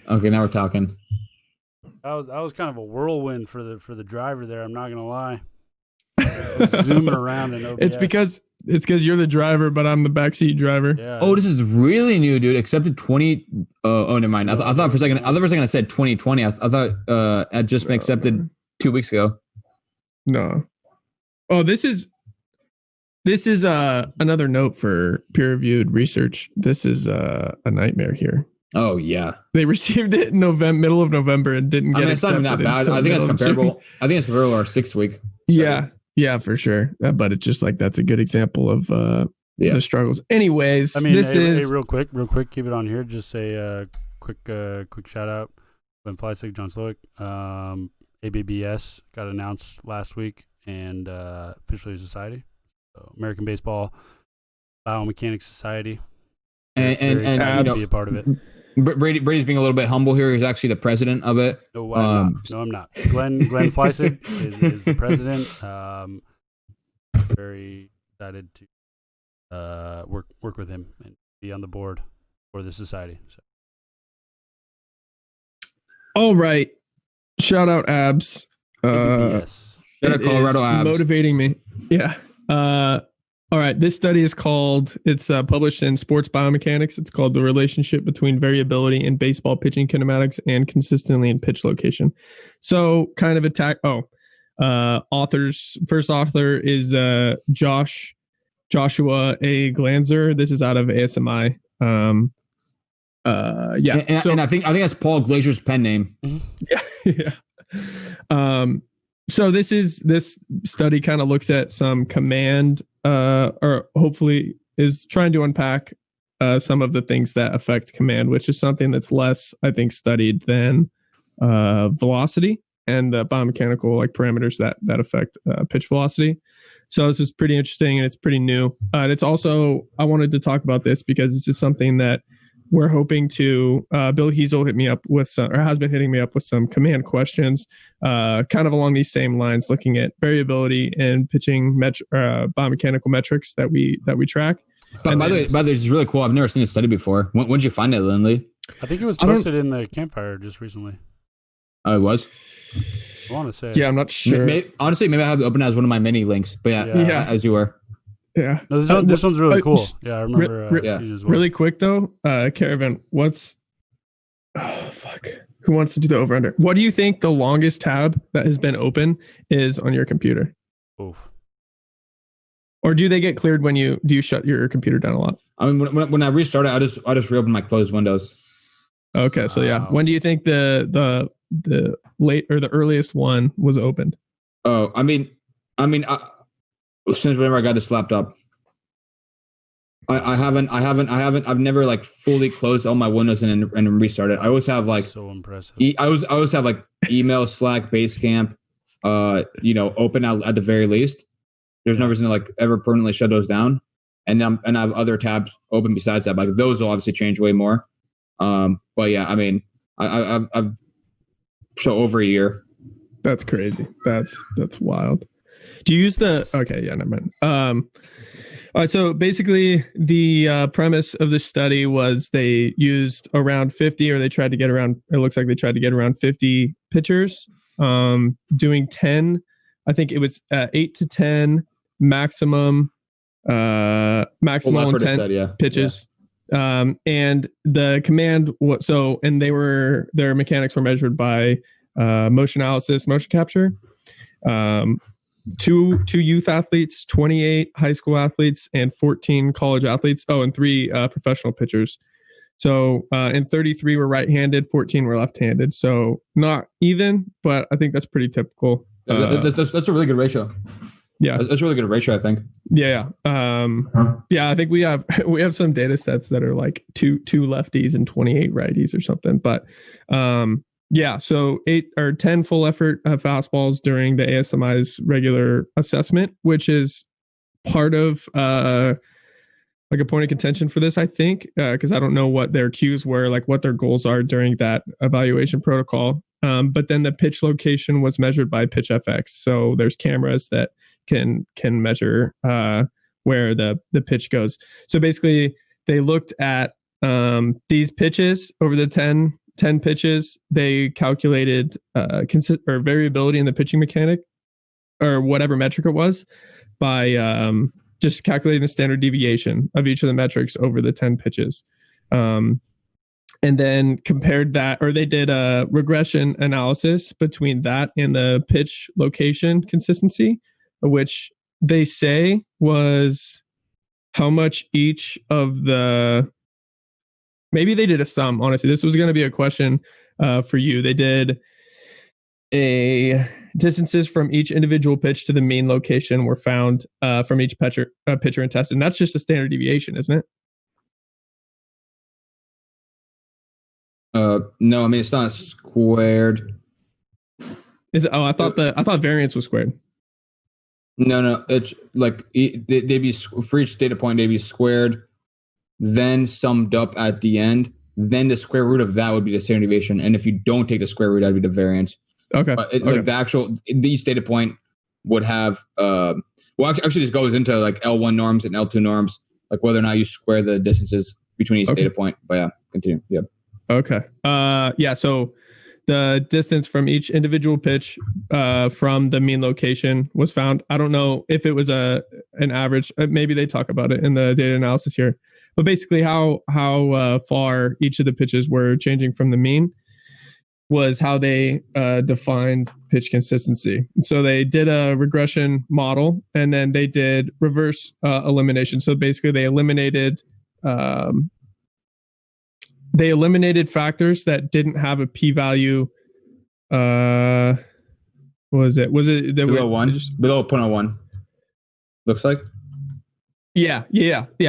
Okay, now we're talking. That was kind of a whirlwind for the driver there. I'm not gonna lie. I was zooming around in OBS. It's because you're the driver, but I'm the backseat driver. Yeah. Oh, this is really new, dude. Accepted 20. Oh, never mind. I thought for a second. I said 2020. I thought it just been accepted 2 weeks ago. No. Oh, this is another note for peer-reviewed research. This is a nightmare here. Oh yeah, they received it in middle of November, and didn't get. It's not even that bad. I think it's comparable. I think it's comparable to our 6th week. Yeah, for sure. But it's just like that's a good example of the struggles. Anyways, I mean, hey, real quick, keep it on here. Just say quick shout out. Ben Fleisig, John Slowick, ABBS got announced last week, and officially a society. So American Baseball Biomechanics Society. And to be a part of it. Brady's being a little bit humble here. He's actually the president of it. No, I'm not. Glenn Fleisig is the president. Very excited to work with him and be on the board for the society. So. All right. Shout out Abs. Shout out Colorado Abs. Motivating me. Yeah. All right. This study is it's published in Sports Biomechanics. It's called The Relationship Between Variability in Baseball Pitching Kinematics and Consistently in Pitch Location. So kind of authors. First author is Joshua A. Glanzer. This is out of ASMI. And I think that's Paul Glazer's pen name. Yeah. So this study kind of looks at some command, or hopefully is trying to unpack some of the things that affect command, which is something that's less, I think, studied than velocity and the biomechanical parameters that affect pitch velocity. So this is pretty interesting and it's pretty new. And it's also, I wanted to talk about this because this is something that we're hoping to, Bill Hiesel has been hitting me up with some command questions, kind of along these same lines, looking at variability and pitching biomechanical metrics that we track. By the way, this is really cool. I've never seen this study before. When did you find it, Lindley? I think it was posted in the campfire just recently. Oh, it was? I want to say. Yeah, I'm not sure. Honestly, maybe I have it open as one of my mini links. But yeah. As you were. Yeah. No, this one's really cool. Yeah, I remember seeing it as well. Really quick though, Caravan, who wants to do the over under? What do you think the longest tab that has been open is on your computer? Oof. Or do they get cleared when you shut your computer down a lot? I mean, when I restart it, I just reopen my closed windows. Okay, so yeah, when do you think the late or the earliest one was opened? Oh, I mean, since whenever I got this laptop, I've never fully closed all my windows and restarted. I always have so impressive. I always have email, Slack, Basecamp, open at the very least. There's no reason to ever permanently shut those down, and I have other tabs open besides that. Those will obviously change way more. But yeah, I mean, I've over a year. That's crazy. That's wild. Do you use the? Okay, yeah, never mind. All right, so basically the premise of the study was they used around 50, or they tried to get around. It looks like they tried to get around 50 pitchers, doing 10. I think it was 8 to 10 maximum intent pitches. Yeah. And the command their mechanics were measured by motion analysis, motion capture. Two youth athletes, 28 high school athletes, and 14 college athletes. Oh, and 3 professional pitchers. So, and 33 were right-handed, 14 were left-handed. So not even, but I think that's pretty typical. That's a really good ratio. Yeah, that's a really good ratio, I think. Yeah. I think we have some data sets that are two lefties and 28 righties or something. But yeah, so 8 or 10 full effort fastballs during the ASMI's regular assessment, which is part of a point of contention for this, I think, because I don't know what their cues were, what their goals are during that evaluation protocol. But then the pitch location was measured by PitchFX. So there's cameras that can measure where the pitch goes. So basically, they looked at these pitches over the 10 10 pitches, they calculated variability in the pitching mechanic or whatever metric it was by just calculating the standard deviation of each of the metrics over the 10 pitches. And then compared that, or they did a regression analysis between that and the pitch location consistency, which they say was how much each of the, maybe they did a sum, honestly. This was going to be a question for you. They did a distances from each individual pitch to the mean location were found from each pitcher and tested. And that's just a standard deviation, isn't it? No, I mean, it's not squared. Is it? Oh, I thought variance was squared. No, it's like they'd be for each data point, they'd be squared, then summed up at the end. Then the square root of that would be the standard deviation, and if you don't take the square root, that'd be the variance. Okay. But like the actual each data point would have actually this goes into like L1 norms and L2 norms, like whether or not you square the distances between each data point. But yeah, continue. Yeah. Okay. So the distance from each individual pitch from the mean location was found. I don't know if it was an average. Maybe they talk about it in the data analysis here. But basically, how far each of the pitches were changing from the mean was how they defined pitch consistency. So they did a regression model, and then they did reverse elimination. So basically, they eliminated factors that didn't have a p-value. What was it? Was it below 1? Below 0.01. Looks like. Yeah.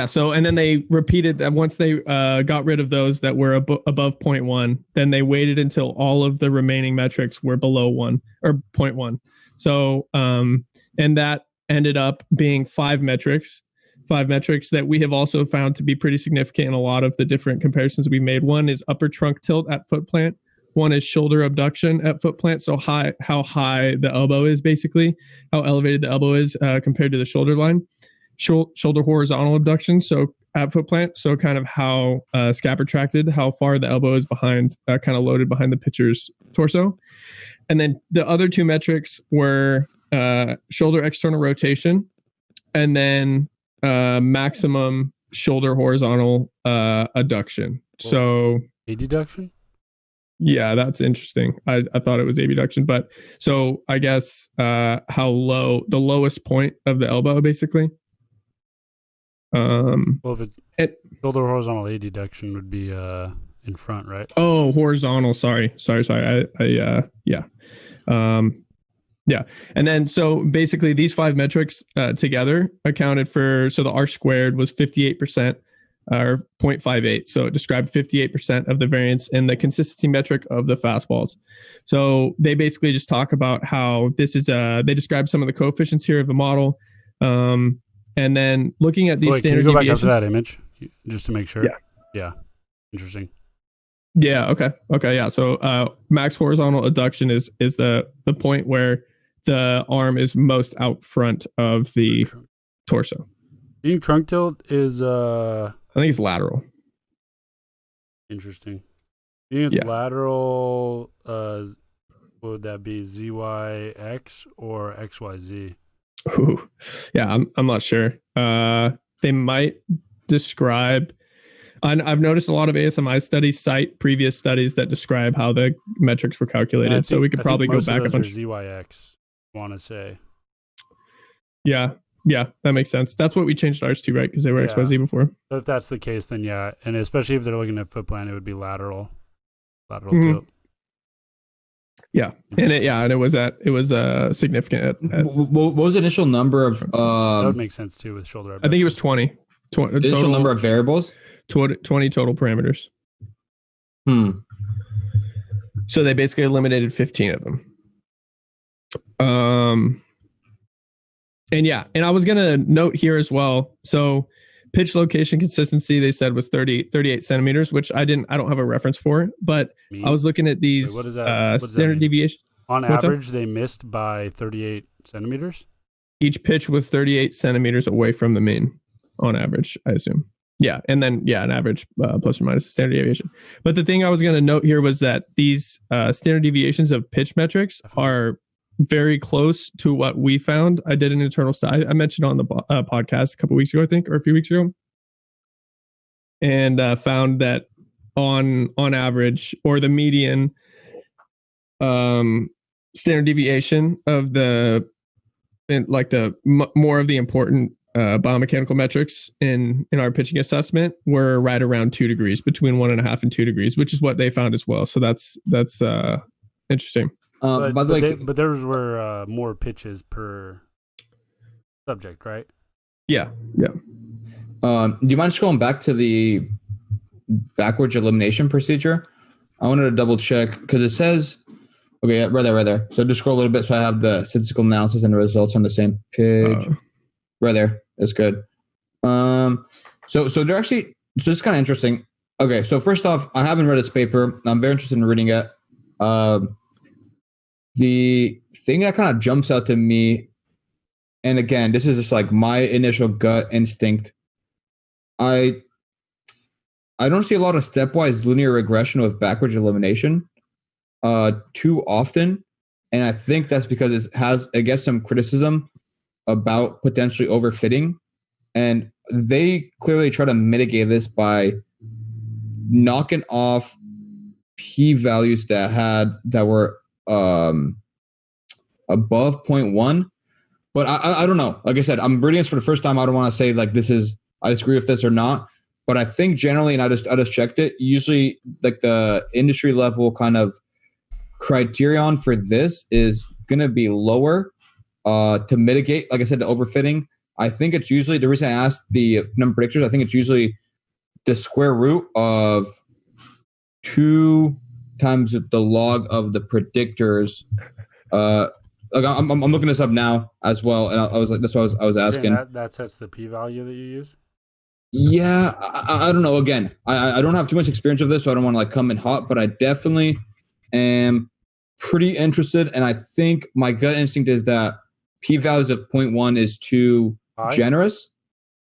So, and then they repeated that once they got rid of those that were above 0.1, then they waited until all of the remaining metrics were below 1 or 0.1. So, and that ended up being five metrics that we have also found to be pretty significant in a lot of the different comparisons we made. One is upper trunk tilt at foot plant. One is shoulder abduction at foot plant. So how high the elbow is, basically, how elevated the elbow is compared to the shoulder line. Shoulder horizontal abduction, so at foot plant. So kind of how scap retracted, how far the elbow is behind, kind of loaded behind the pitcher's torso. And then the other two metrics were shoulder external rotation and then maximum shoulder horizontal adduction. So adduction? Yeah, that's interesting. I thought it was abduction, but so I guess how low, the lowest point of the elbow, basically. Well, if it shoulder horizontal adduction would be in front, right? Oh, horizontal. Sorry. Yeah. And then so basically these five metrics together accounted for, so the R squared was 58% or 0.58. So it described 58% of the variance in the consistency metric of the fastballs. So they basically just talk about how this is they describe some of the coefficients here of the model. And then looking at these standard deviations. Can you go deviations, back up to that image just to make sure? Yeah. Interesting. Yeah. Okay. Yeah. So max horizontal adduction is the point where the arm is most out front of the torso. Being trunk tilt is I think it's lateral. Interesting. Being it's lateral, would that be ZYX or XYZ? Ooh. Yeah, I'm not sure. They might describe. I've noticed a lot of ASMI studies cite previous studies that describe how the metrics were calculated. So we could probably go back a bunch. ZYX, want to say. Yeah, that makes sense. That's what we changed ours to, right? Because they were XYZ before. So if that's the case, then yeah, and especially if they're looking at foot plan, it would be lateral tilt. Yeah, and it was significant. What was the initial number of? That would make sense too with shoulder abduction. I think it was 20. Initial number of variables. 20 total parameters. So they basically eliminated 15 of them. And I was gonna note here as well. So pitch location consistency, they said, was 38 centimeters, which I don't have a reference for, but I was looking at these standard deviation. On average, they missed by 38 centimeters. Each pitch was 38 centimeters away from the mean on average, I assume. Yeah, and then an average plus or minus a standard deviation. But the thing I was going to note here was that these standard deviations of pitch metrics are very close to what we found. I did an internal study. I mentioned on the podcast a couple weeks ago, I think, or a few weeks ago, and found that on average, or the median standard deviation of more of the important biomechanical metrics in our pitching assessment were right around 2 degrees, between 1.5 and 2 degrees, which is what they found as well. So that's interesting. But theirs were more pitches per subject, right? Yeah. Do you mind scrolling back to the backwards elimination procedure? I wanted to double check because it says, okay, right there. So just scroll a little bit so I have the statistical analysis and the results on the same page. Right there. That's good. So they're actually, so it's kind of interesting. Okay, so first off, I haven't read this paper. I'm very interested in reading it. The thing that kind of jumps out to me, and again, this is just like my initial gut instinct. I don't see a lot of stepwise linear regression with backwards elimination too often. And I think that's because it gets some criticism about potentially overfitting. And they clearly try to mitigate this by knocking off p-values that were above 0.1. But I don't know. Like I said, I'm reading this for the first time. I don't want to say like I disagree with this or not. But I think generally, and I just checked it, usually like the industry level kind of criterion for this is going to be lower to mitigate, like I said, the overfitting. I think it's usually, the reason I asked the number of predictors, I think it's usually the square root of 2 times the log of the predictors. I'm looking this up now as well, and I was like, that's what I was asking. That sets the p-value that you use? Yeah, I don't know. Again, I don't have too much experience of this, so I don't want to like come in hot, but I definitely am pretty interested. And I think my gut instinct is that p-values of 0.1 is too generous.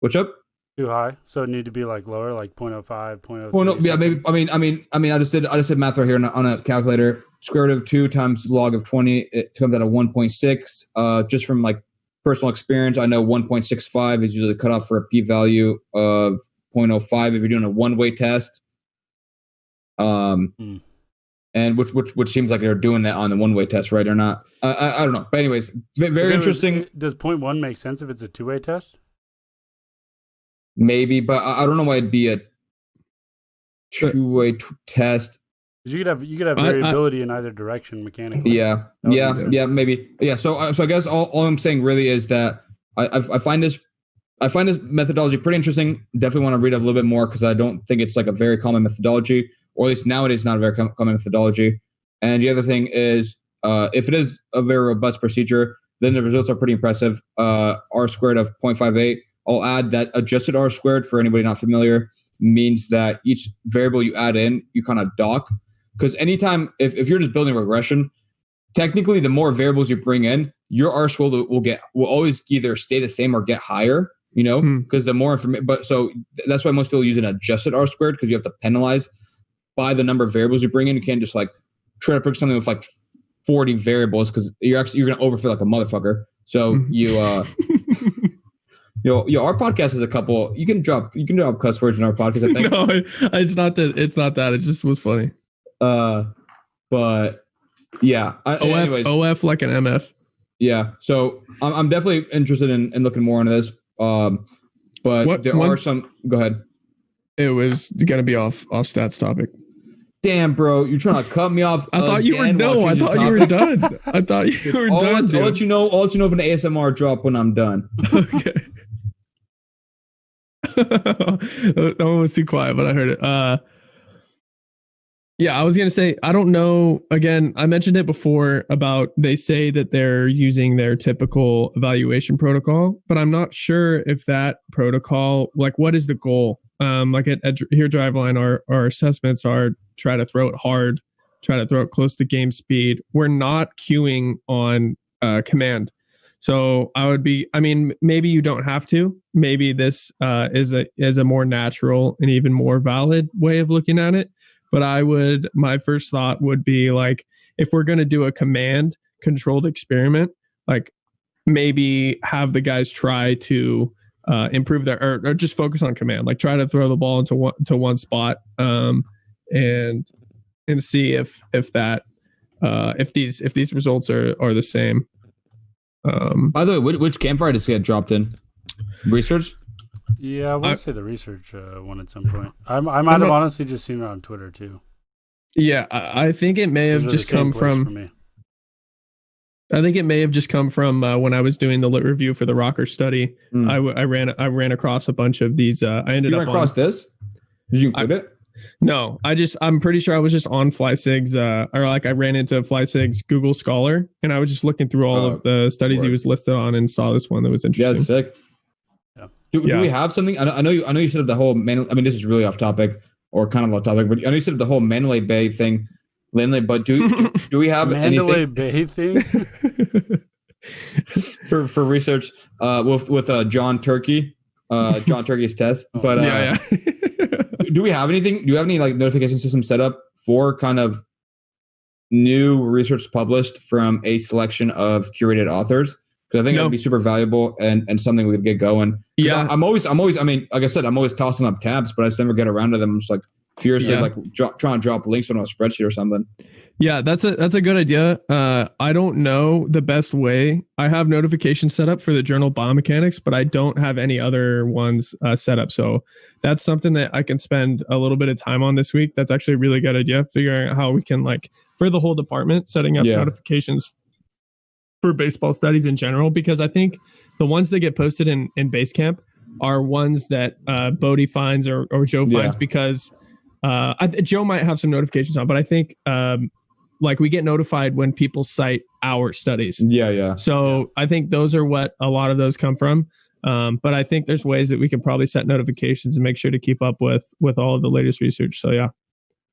What's up? Too high. So it need to be like lower, like 0.05, 0.03. Oh, no, yeah, maybe. I mean, I just did math right here on a calculator. Square root of 2 times log of 20, it comes out of 1.6. Just from like personal experience, I know 1.65 is usually cut off for a p-value of 0.05 if you're doing a one-way test. And which seems like they're doing that on the one-way test, right, or not? I don't know. But anyways, very interesting. Does 0.1 make sense if it's a two-way test? Maybe, but I don't know why it'd be a two-way test. You could have variability in either direction mechanically. Yeah, maybe. Yeah, so I guess all I'm saying really is that I find this methodology pretty interesting. Definitely want to read it a little bit more because I don't think it's like a very common methodology, or at least nowadays not a very common methodology. And the other thing is, if it is a very robust procedure, then the results are pretty impressive. R squared of 0.58. I'll add that adjusted R squared, for anybody not familiar, means that each variable you add in, you kind of dock. Because anytime, if you're just building a regression, technically the more variables you bring in, your R squared will always either stay the same or get higher, because the more information. But so that's why most people use an adjusted R squared, because you have to penalize by the number of variables you bring in. You can't just like try to pick something with like 40 variables, because you're going to overfill like a motherfucker. So you our podcast is a couple. You can drop cuss words in our podcast, I think. No, it's not that. It just was funny. But yeah. OF like an MF. Yeah. So I'm definitely interested in looking more into this. But there are some. Go ahead. It was gonna be off stats topic. Damn, bro, you're trying to cut me off. I thought you were done. I thought you were done. I'll let you know if an ASMR drop when I'm done. Okay. That one was too quiet, but I heard it. Yeah, I was going to say, I don't know. Again, I mentioned it before about they say that they're using their typical evaluation protocol, but I'm not sure if that protocol, like, what is the goal? Like at here, Driveline, our assessments are try to throw it hard, try to throw it close to game speed. We're not queuing on command. So maybe you don't have to. Maybe this is a more natural and even more valid way of looking at it. But my first thought would be like, if we're going to do a command controlled experiment, like maybe have the guys try to improve their, or just focus on command, like try to throw the ball into one spot, and see if these results are the same. By the way, which campfire does it get dropped in? Research? Yeah, I want to say the research one at some point. I might have honestly just seen it on Twitter too. Yeah, I think it may have just come from. I think it may have just come from when I was doing the lit review for the rocker study. I ran across a bunch of these. I ended up across this. Did you include it? No, I'm pretty sure I was just on FlySig's, or like I ran into FlySig's Google Scholar, and I was just looking through all of the studies he was listed on and saw this one that was interesting. Yeah, sick. Do we have something? I know you said the whole this is really off topic or kind of off topic, but I know you said the whole Mandalay Bay thing. But do we have Mandalay anything Bay thing for research with John Turkey, John Turkey's test? But yeah. Do we have anything? Do you have any like notification system set up for kind of new research published from a selection of curated authors? Because I think it'd be super valuable and something we could get going. Yeah, I'm always. I mean, like I said, I'm always tossing up tabs, but I just never get around to them. I'm just like fiercely trying to drop links on a spreadsheet or something. Yeah, that's a good idea. I don't know the best way. I have notifications set up for the journal biomechanics, but I don't have any other ones set up. So that's something that I can spend a little bit of time on this week. That's actually a really good idea, figuring out how we can, like, for the whole department, setting up notifications for baseball studies in general, because I think the ones that get posted in Basecamp are ones that Bodie finds or Joe finds because Joe might have some notifications on, but I think like we get notified when people cite our studies. Yeah. So I think those are what a lot of those come from. But I think there's ways that we can probably set notifications and make sure to keep up with all of the latest research. So yeah.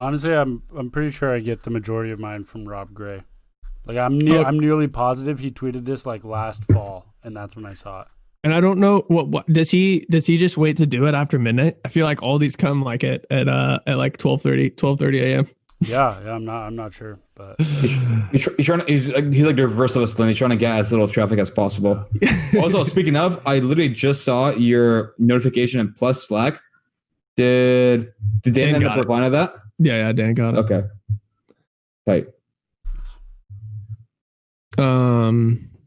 Honestly, I'm pretty sure I get the majority of mine from Rob Gray. Like I'm nearly positive he tweeted this like last fall, and that's when I saw it. And I don't know what does he just wait to do it after midnight? I feel like all these come like at like 12:30 a.m. Yeah, I'm not sure, but he's like the reverse of us. He's trying to get as little traffic as possible. Also, speaking of, I literally just saw your notification in Plus Slack. Did Dan end up replying to that? Yeah, Dan got it. Okay. Tight.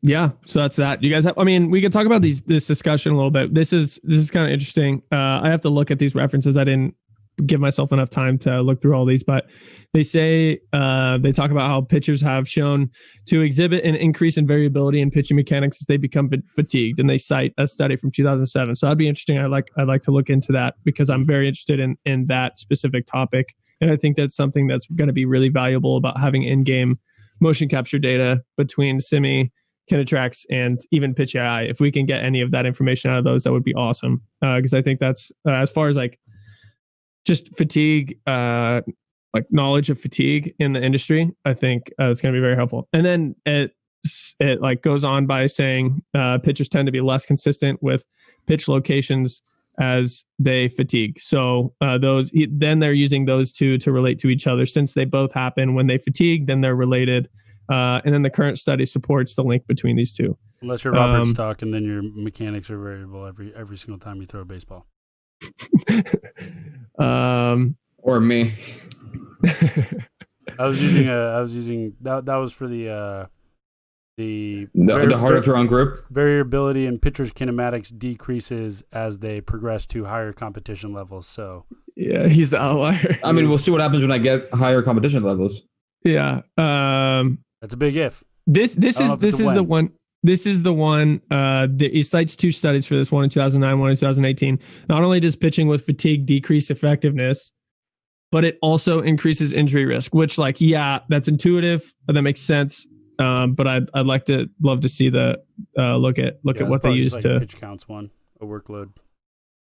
Yeah, so that's that. You guys have, I mean, we could talk about this discussion a little bit. This is kind of interesting. I have to look at these references. I didn't give myself enough time to look through all these, but they say they talk about how pitchers have shown to exhibit an increase in variability in pitching mechanics as they become fatigued, and they cite a study from 2007. So that'd be interesting. I'd like to look into that because I'm very interested in that specific topic, and I think that's something that's going to be really valuable about having in-game motion capture data between Simi, Kinetrax, and even Pitch AI. If we can get any of that information out of those, that would be awesome. Because I think that's as far as like just fatigue, like knowledge of fatigue in the industry, I think it's going to be very helpful. And then it like goes on by saying pitchers tend to be less consistent with pitch locations as they fatigue. So then they're using those two to relate to each other. Since they both happen when they fatigue, then they're related. And then the current study supports the link between these two. Unless you're Robert Stock, and then your mechanics are variable every single time you throw a baseball. Or me. I was using that was for the harder throwing group. Variability in pitchers' kinematics decreases as they progress to higher competition levels. So yeah, he's the outlier. I mean, we'll see what happens when I get higher competition levels. Yeah. That's a big if. This is the one. This is the one. He cites two studies for this, one in 2009, one in 2018. Not only does pitching with fatigue decrease effectiveness, but it also increases injury risk. Which, like, yeah, that's intuitive. That makes sense. But I'd love to see the look at what they use to pitch counts a workload.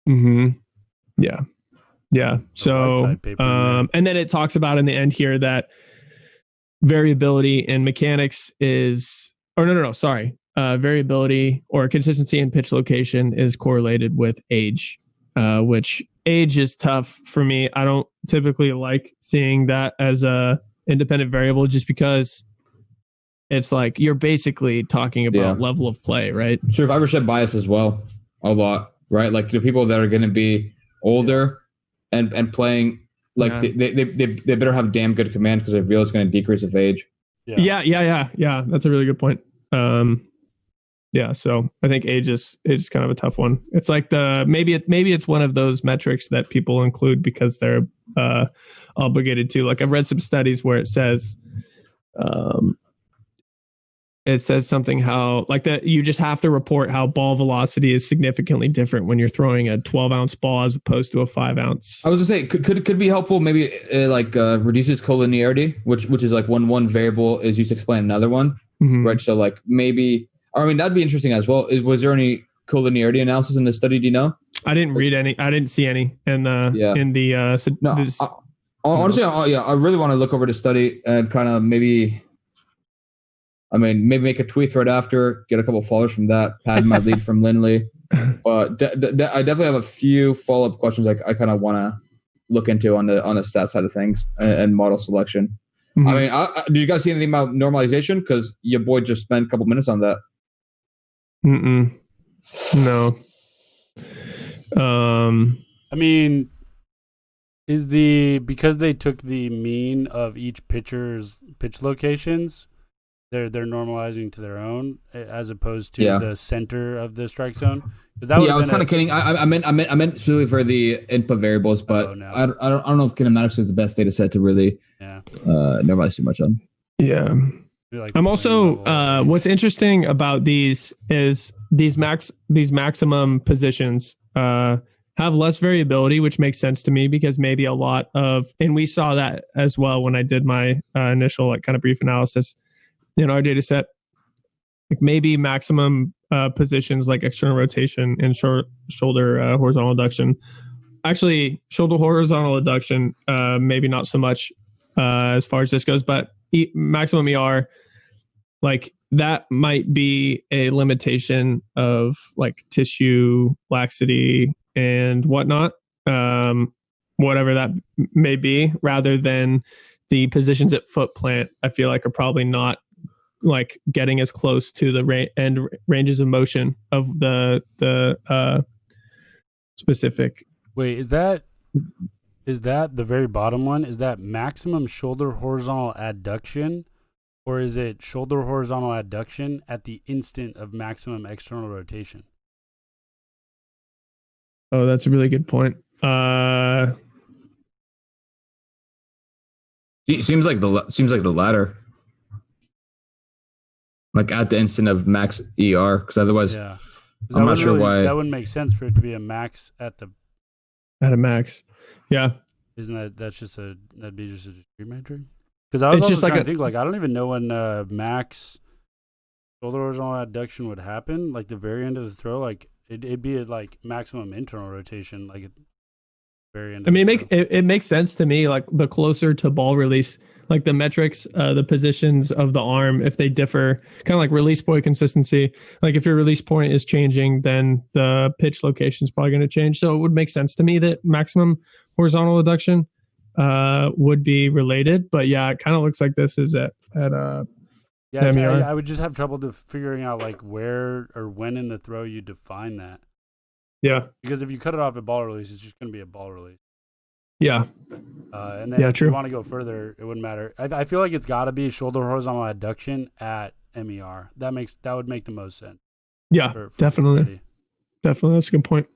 Mm-hmm. Yeah. So and then it talks about in the end here that variability in mechanics is, or no, sorry. variability or consistency in pitch location is correlated with age, which age is tough for me. I don't typically like seeing that as a independent variable just because it's like you're basically talking about level of play, right? Survivorship bias as well, a lot, right? Like the people that are going to be older and playing, like they better have damn good command because their reel is going to decrease with age. Yeah. That's a really good point. So I think age is kind of a tough one. It's like maybe it's one of those metrics that people include because they're obligated to. Like I've read some studies where it says something how like that you just have to report how ball velocity is significantly different when you're throwing a 12-ounce ball as opposed to a 5-ounce. I was gonna say could be helpful. Maybe reduces collinearity, which is like one variable is used to explain another one, right? So like maybe. I mean, that'd be interesting as well. Was there any collinearity analysis in the study? Do you know? I didn't read any. I didn't see any in the. Honestly, I really want to look over the study and kind of maybe make a tweet thread after, get a couple of followers from that, pad my lead from Lindley. But I definitely have a few follow-up questions I kind of want to look into on the stat side of things and model selection. I mean, did you guys see anything about normalization? Because your boy just spent a couple minutes on that. No. I mean, because they took the mean of each pitcher's pitch locations, they're normalizing to their own as opposed to the center of the strike zone. I was kind of kidding. I meant specifically for the input variables, but no. I don't know if kinematics is the best data set to really normalize too much on. Yeah. Like I'm also what's interesting about these is these maximum positions have less variability, which makes sense to me because maybe a lot of, and we saw that as well when I did my initial like kind of brief analysis in our data set, like maybe maximum positions like external rotation and shoulder horizontal adduction. Actually, shoulder horizontal adduction, maybe not so much as far as this goes, but maximum ER, like that might be a limitation of like tissue laxity and whatnot, whatever that may be, rather than the positions at foot plant. I feel like are probably not like getting as close to the end ranges of motion of the specific. Wait, is that the very bottom one? Is that maximum shoulder horizontal adduction, or is it shoulder horizontal adduction at the instant of maximum external rotation? Oh, that's a really good point. Seems like the latter. Like at the instant of max ER, because otherwise, I'm not sure why that wouldn't make sense for it to be a max at a max. Yeah, isn't that'd be just a discrete metric? Because I was also trying to think, like, I don't even know when max shoulder horizontal adduction would happen. Like the very end of the throw, like it'd be at like maximum internal rotation, like at the very end. I mean, it makes sense to me. Like the closer to ball release, like the metrics, the positions of the arm, if they differ, kind of like release point consistency. Like if your release point is changing, then the pitch location is probably going to change. So it would make sense to me that maximum horizontal adduction would be related. But yeah, it kind of looks like this is at I would just have trouble figuring out like where or when in the throw you define that. Yeah. Because if you cut it off at ball release, it's just going to be a ball release. Yeah. And then if you want to go further, it wouldn't matter. I feel like it's got to be shoulder horizontal adduction at MER. That would make the most sense. Yeah, definitely. Definitely. That's a good point.